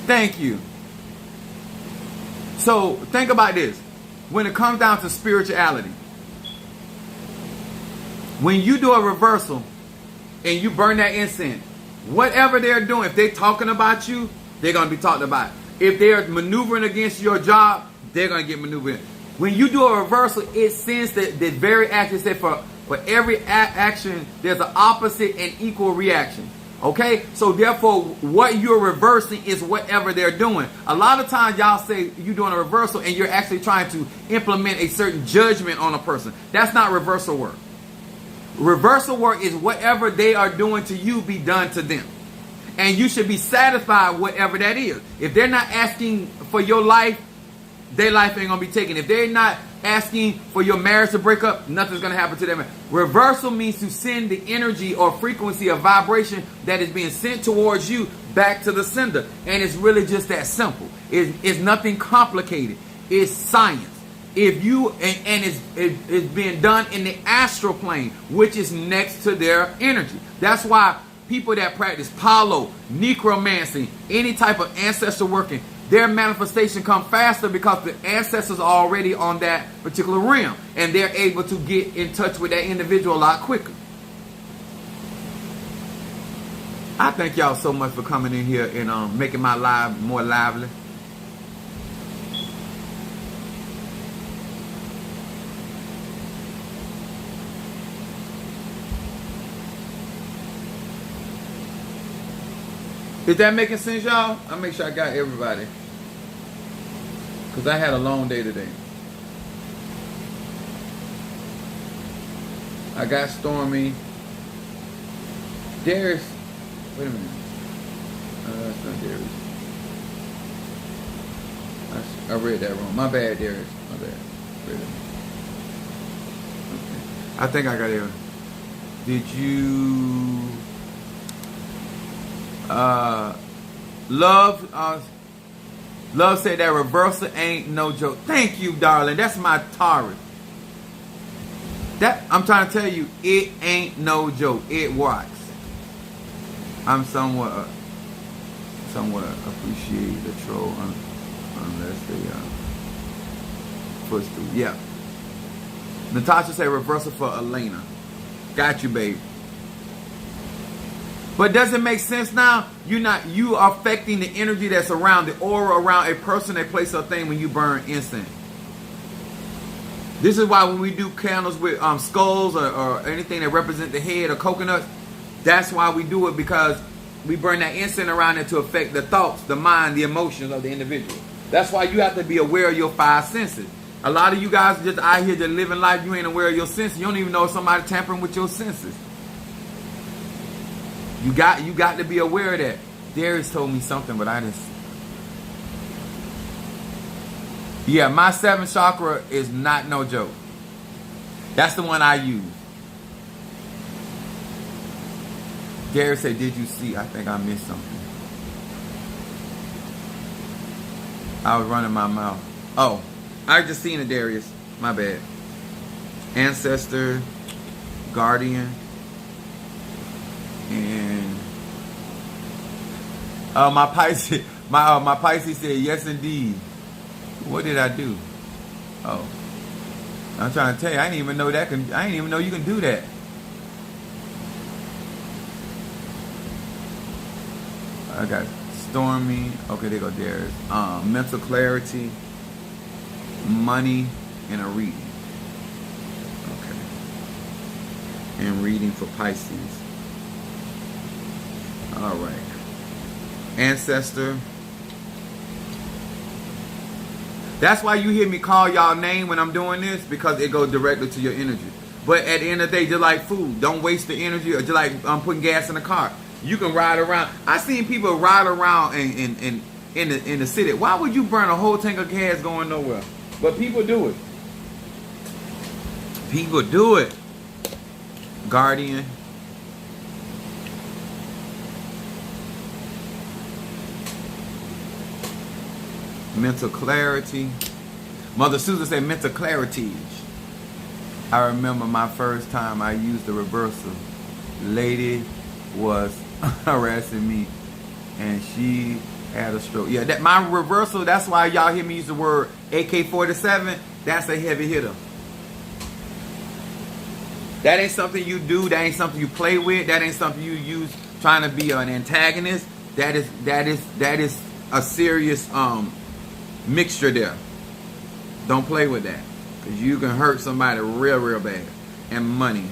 Thank you. So think about this. When it comes down to spirituality, when you do a reversal and you burn that incense, whatever they're doing, if they're talking about you, they're going to be talked about. If they're maneuvering against your job, they're going to get maneuvered. When you do a reversal, it sends the very action. Say for every action, there's an opposite and equal reaction. Okay? So therefore, what you're reversing is whatever they're doing. A lot of times y'all say you're doing a reversal and you're actually trying to implement a certain judgment on a person. That's not reversal work. Reversal work is whatever they are doing to you be done to them. And you should be satisfied whatever that is. If they're not asking for your life, their life ain't going to be taken. If they're not asking for your marriage to break up, nothing's going to happen to them. Reversal means to send the energy or frequency of vibration that is being sent towards you back to the sender. And it's really just that simple. It's nothing complicated. It's science. If you and it's being done in the astral plane, which is next to their energy. That's why people that practice palo, necromancy, any type of ancestor working, their manifestation come faster because the ancestors are already on that particular realm, and they're able to get in touch with that individual a lot quicker. I thank y'all so much for coming in here and making my live more lively. Is that making sense, y'all? I'll make sure I got everybody. Because I had a long day today. I got Stormy. Darius. Wait a minute. That's not Darius. I read that wrong. My bad, Darius. My bad. Okay. I think I got it. Did you... Love said that reversal ain't no joke. Thank you, darling. That's my Taurus. That I'm trying to tell you, it ain't no joke. It works. I'm somewhat appreciate the troll unless they push through. Yeah. Natasha said reversal for Elena. Got you, babe. But does it make sense now? You are affecting the energy that's around, the aura around a person, a place, or thing when you burn incense. This is why when we do candles with skulls or anything that represent the head or coconuts, that's why we do it, because we burn that incense around it to affect the thoughts, the mind, the emotions of the individual. That's why you have to be aware of your five senses. A lot of you guys just out here just living life, you ain't aware of your senses. You don't even know if somebody tampering with your senses. You got to be aware of that. Darius told me something, but I just... Yeah, my 7th chakra is not no joke. That's the one I use. Gary said, did you see? I think I missed something. I was running my mouth. Oh, I just seen it, Darius. My bad. Ancestor, Guardian, and my Pisces. My Pisces said, yes, indeed. What did I do? Oh, I'm trying to tell you, I didn't even know that. I didn't even know you can do that. I got Stormy. Okay, there go Darius. Mental clarity, money, and a reading. Okay. And reading for Pisces. All right. Ancestor. That's why you hear me call y'all name when I'm doing this, because it goes directly to your energy. But at the end of the day, just like food, don't waste the energy, or just like putting gas in the car. You can ride around. I seen people ride around in the city. Why would you burn a whole tank of gas going nowhere? But people do it. People do it. Guardian. Mental clarity. Mother Susan said mental clarity. I remember my first time I used the reversal. Lady was harassing me and she had a stroke. Yeah, that my reversal, that's why y'all hear me use the word AK-47. That's a heavy hitter. That ain't something you do. That ain't something you play with. That ain't something you use trying to be an antagonist. That is a serious mixture there. Don't play with that, because you can hurt somebody real bad. And money.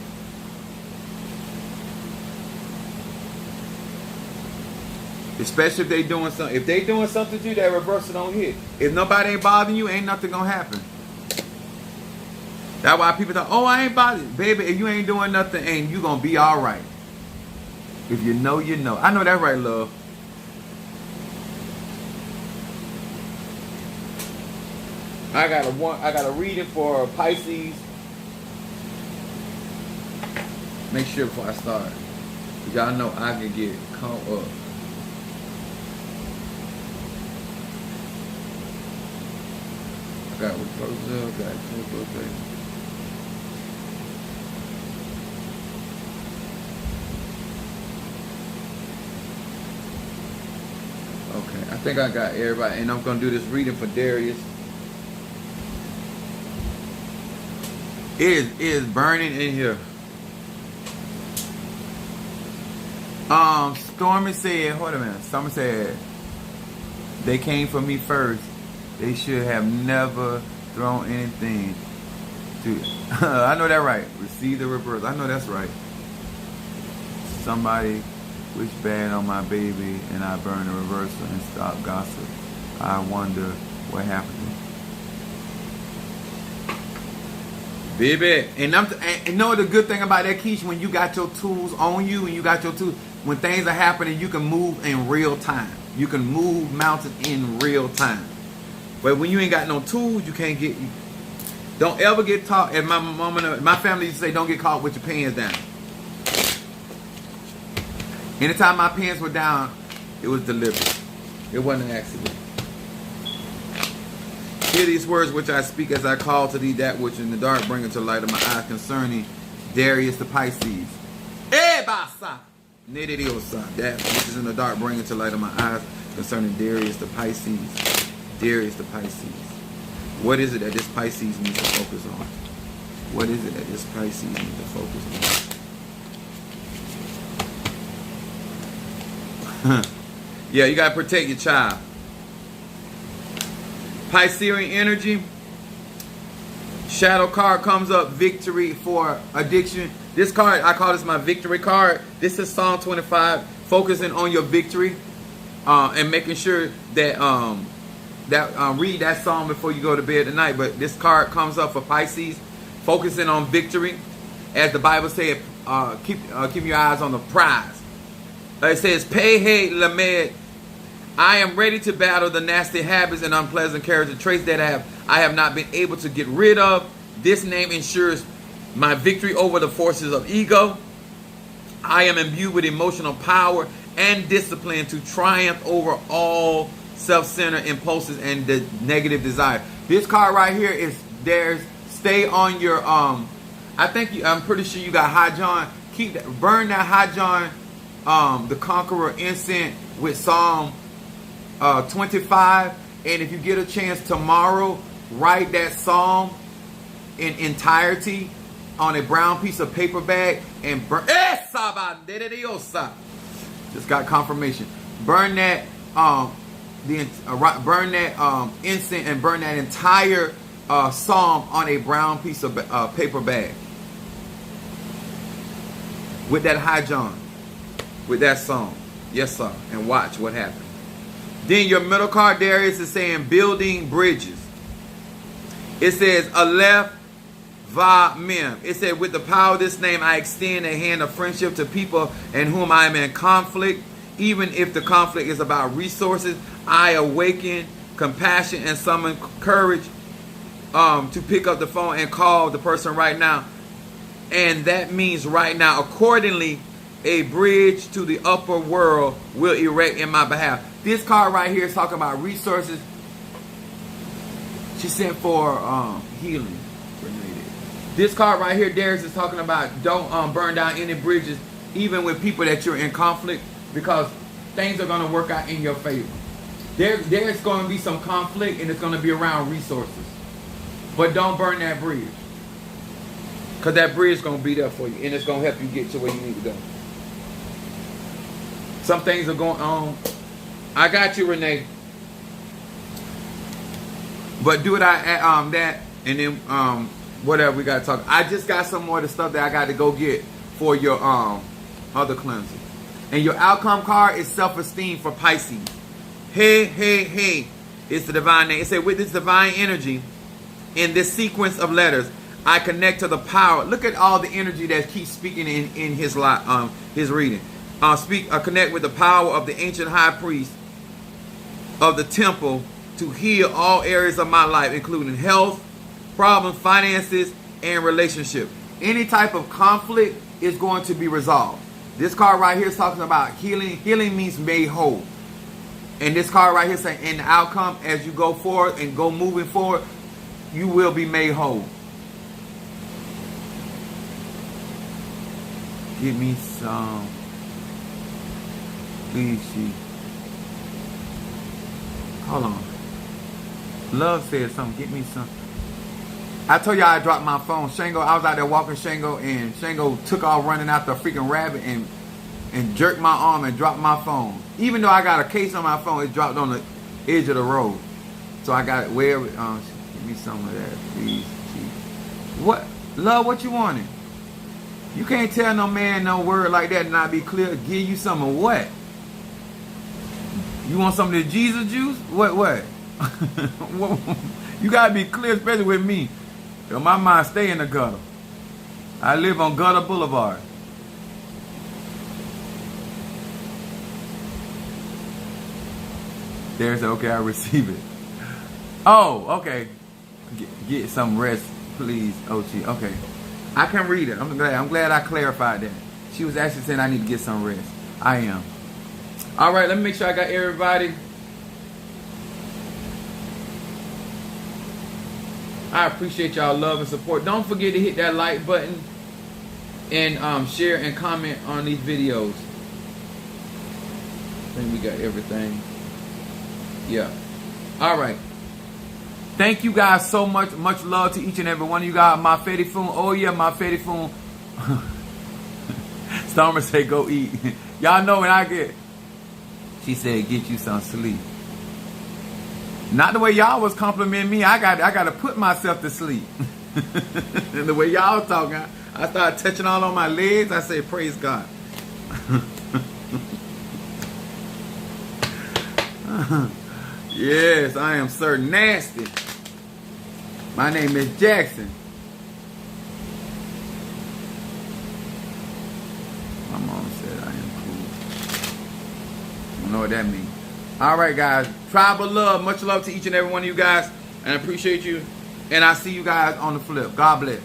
Especially if they doing something. If they doing something to you, that reversal don't hit. If nobody ain't bothering you, ain't nothing gonna happen. That's why people think, oh, I ain't bothered. Baby, if you ain't doing nothing, and you gonna be all right. If you know, you know. I know that right, love. I got a reading for Pisces. Make sure before I start, y'all know I can get caught up. I got Rapunzel, got Rapunzel. Okay, I think I got everybody, and I'm gonna do this reading for Darius. It is burning in here. Stormy said, hold a minute. Stormy said, they came for me first. They should have never thrown anything to I know that right. Receive the reverse. I know that's right. Somebody wished bad on my baby and I burned the reversal and stopped gossip. I wonder what happened. Baby, and know the good thing about that, Keish, when you got your tools on you and you got your tools, when things are happening, you can move in real time. You can move mountains in real time. But when you ain't got no tools, you can't get. Don't ever get taught. And my mom and my family used to say, don't get caught with your pants down. Anytime my pants were down, it was deliberate. It wasn't an accident. Hear these words which I speak as I call to thee that which in the dark bringeth to light of my eyes concerning Darius the Pisces. That which is in the dark bringeth to light of my eyes concerning Darius the Pisces. Darius the Pisces. What is it that this Pisces needs to focus on? What is it that this Pisces needs to focus on? Yeah, you got to protect your child. Piscean energy. Shadow card comes up. Victory for addiction. This card, I call this my victory card. This is Psalm 25. Focusing on your victory. And making sure that read that psalm before you go to bed tonight. But this card comes up for Pisces. Focusing on victory. As the Bible said, keep your eyes on the prize. It says, Pei Lamed. I am ready to battle the nasty habits and unpleasant character traits that I have not been able to get rid of. This name ensures my victory over the forces of ego. I am imbued with emotional power and discipline to triumph over all self-centered impulses and the negative desire. This card right here is there's stay on your I'm pretty sure you got High John. Burn that High John the Conqueror incense with Psalm 25, and if you get a chance tomorrow, write that psalm in entirety on a brown piece of paper bag and burn. Just got confirmation. Burn that burn that incense and burn that entire psalm on a brown piece of paper bag with that High John, with that song. Yes, sir. And watch what happens. Then your middle card, Darius, is saying building bridges. It says Aleph Va Mem. It said, with the power of this name, I extend a hand of friendship to people in whom I am in conflict. Even if the conflict is about resources, I awaken compassion and summon courage to pick up the phone and call the person right now. And that means right now. Accordingly, a bridge to the upper world will erect in my behalf. This card right here is talking about resources. She sent for healing. This card right here, Darius, is talking about don't burn down any bridges, even with people that you're in conflict, because things are going to work out in your favor. There's going to be some conflict, and it's going to be around resources. But don't burn that bridge, because that bridge is going to be there for you, and it's going to help you get to where you need to go. Some things are going on. I got you, Renee. But do it that, and then whatever we got to talk. I just got some more of the stuff that I got to go get for your other cleanser. And your outcome card is self-esteem for Pisces. Hey. It's the divine name. It said, with this divine energy in this sequence of letters, I connect to the power. Look at all the energy that keeps speaking in his reading. Connect with the power of the ancient high priest of the temple to heal all areas of my life, including health, problems, finances, and relationship. Any type of conflict is going to be resolved. This card right here is talking about healing. Healing means made whole. And this card right here saying, in the outcome, as you go forward and go moving forward, you will be made whole. Give me some. Please, see. Hold on. Love said something. Get me some. I told y'all I dropped my phone. Shango, I was out there walking Shango, and Shango took off running after a freaking rabbit and jerked my arm and dropped my phone. Even though I got a case on my phone, it dropped on the edge of the road. So I got it where give me some of that, please. What? Love, what you wanted? You can't tell no man no word like that and not be clear. Give you some of what? You want some of the Jesus juice? What? You gotta be clear, especially with me. My mind stay in the gutter. I live on Gutter Boulevard. There's okay, I receive it. Oh, okay. Get some rest, please, Ochi. Okay. I can read it. I'm glad I clarified that. She was actually saying I need to get some rest. I am. All right, let me make sure I got everybody. I appreciate y'all love and support. Don't forget to hit that like button and share and comment on these videos. I think we got everything. Yeah. All right. Thank you guys so much. Much love to each and every one of you guys. My Fetty Foon. Oh yeah, my Fetty Foon. Stormer say go eat. Y'all know when I get. She said get you some sleep. Not the way y'all was complimenting me. I got to put myself to sleep. And the way y'all talking, I started touching all on my legs. I say praise God. Yes, I am Sir Nasty. My name is Jackson. My mom said I am cool. I don't know what that means. All right, guys. Tribal love. Much love to each and every one of you guys. And I appreciate you. And I see you guys on the flip. God bless.